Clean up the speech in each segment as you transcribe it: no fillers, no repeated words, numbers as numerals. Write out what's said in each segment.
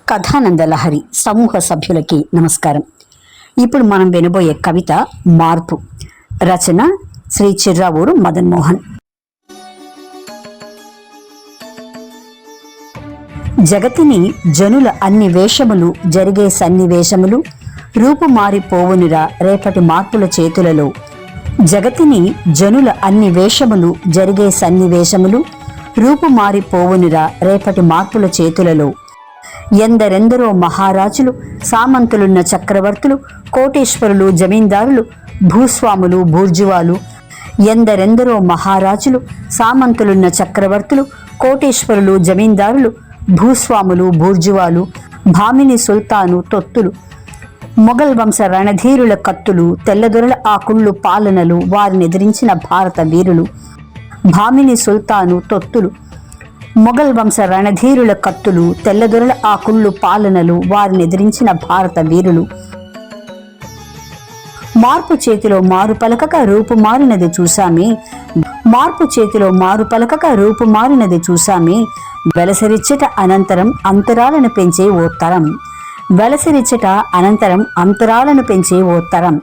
కథానందలహరి సమూహ సభ్యులకి నమస్కారం. ఇప్పుడు మనం వినబోయే కవిత మార్పు. రచన శ్రీ చిర్రావూరు మదన్ మోహన్. జగతిని జనుల అన్ని వేషములు జరిగే సన్నివేశములు రూపు మారిపోవునురా రేపటి మార్పుల చేతులలో. జగతిని జనుల అన్ని వేషములు జరిగే సన్నివేశములు రూపు మారిపోవునురా రేపటి మార్పుల చేతులలో. ఎందరెందరో మహారాజులు, సామంతులున్న చక్రవర్తులు, కోటేశ్వరులు, జమీందారులు, భూస్వాములు, బూర్జువాలు. ఎందరెందరో మహారాజులు, సామంతులున్న చక్రవర్తులు, కోటేశ్వరులు, జమీందారులు, భూస్వాములు, బూర్జువాలు, భామిని సుల్తాను తొత్తులు, మొఘల్ వంశ రణధీరుల కత్తులు, తెల్లదొరల ఆకుళ్ళు పాలనలు, వారిని ఎదిరించిన భారత వీరులు. భామిని సుల్తాను తొత్తులు, మొఘల్ వంశ రణధీరుల కత్తులు, తెల్లదొరల ఆకుళ్ళు పాలనలు, వారిని ఎదిరించిన భారత వీరులు. మార్పు చేతిలో మారు పలకక రూపు మారినది చూసామే. మార్పు చేతిలో మారు పలకక రూపు మారినది చూసామే. వెలసరిచ్చట అనంతరం అంతరాలను పెంచే ఓ తరం. వెలసరిచ్చట అనంతరం అంతరాలను పెంచే ఓ తరం.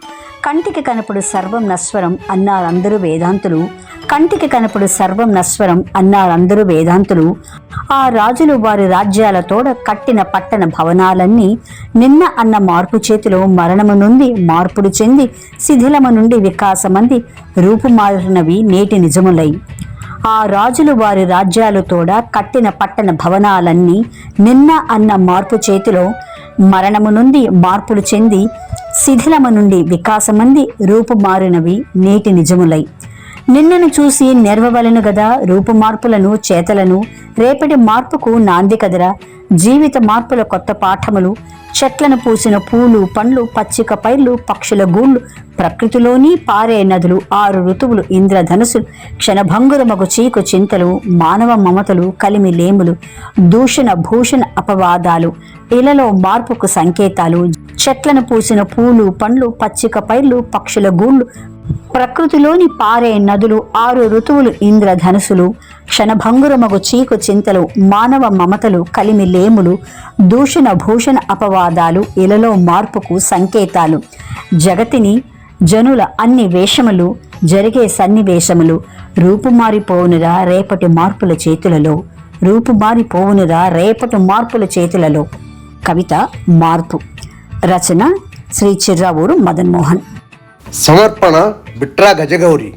కంటికి కనపడు సర్వం నశ్వరం అన్నారందరూ వేదాంతులు. కంటికి కనపడు సర్వం నశ్వరం అన్నారందరూ వేదాంతులు. ఆ రాజులు వారి రాజ్యాలతోడ కట్టిన పట్టణ భవనాలన్నీ నిన్న అన్న మార్పు చేతిలో మరణము నుండి మార్పులు చెంది శిథిలము నుండి వికాసమంది రూపుమారినవి నేటి నిజములై. ఆ రాజులు వారి రాజ్యాలతోడ కట్టిన పట్టణ భవనాలన్నీ నిన్న అన్న మార్పు చేతిలో మరణము నుండి మార్పులు చెంది శిథిలము నుండి వికాసమంది రూపుమారినవి నేటి నిజములై. నిన్నను చూసి నెరవవలను గదా రూపు మార్పులను చేతలను. రేపటి మార్పుకు నాంది కదరా జీవిత మార్పుల కొత్త పాఠములు. చెట్లను పూసిన పూలు, పండ్లు, పచ్చిక పైర్లు, పక్షుల గూళ్ళు, ప్రకృతిలోని పారే నదులు, 6 ఋతువులు, ఇంద్రధనుసులు, క్షణభంగురమగు చీకు చింతలు, మానవ మమతలు, కలిమి లేములు, దూషణ భూషణ అపవాదాలు, ఇలలో మార్పుకు సంకేతాలు. చెట్లను పూసిన పూలు, పండ్లు, పచ్చిక పైర్లు, పక్షుల గూళ్ళు, ప్రకృతిలోని పారే నదులు, 6 ఋతువులు, ఇంద్రధనుసులు, క్షణభంగురమగు చీకు చింతలు, మానవ మమతలు, కలిమి లేములు, దూషణ భూషణ అపవాదాలు, ఇలలో మార్పుకు సంకేతాలు. జగతిని జనుల అన్ని వేషములు జరిగే సన్నివేశములు రూపుమారిపోవునురా రేపటి మార్పుల చేతులలో. రూపుమారిపోవునురా రేపటి మార్పుల చేతులలో. కవిత మార్పు. రచన శ్రీ చిర్రావూరు మదన్ మోహన్. సమర్పణ బిట్రా గజగౌరి.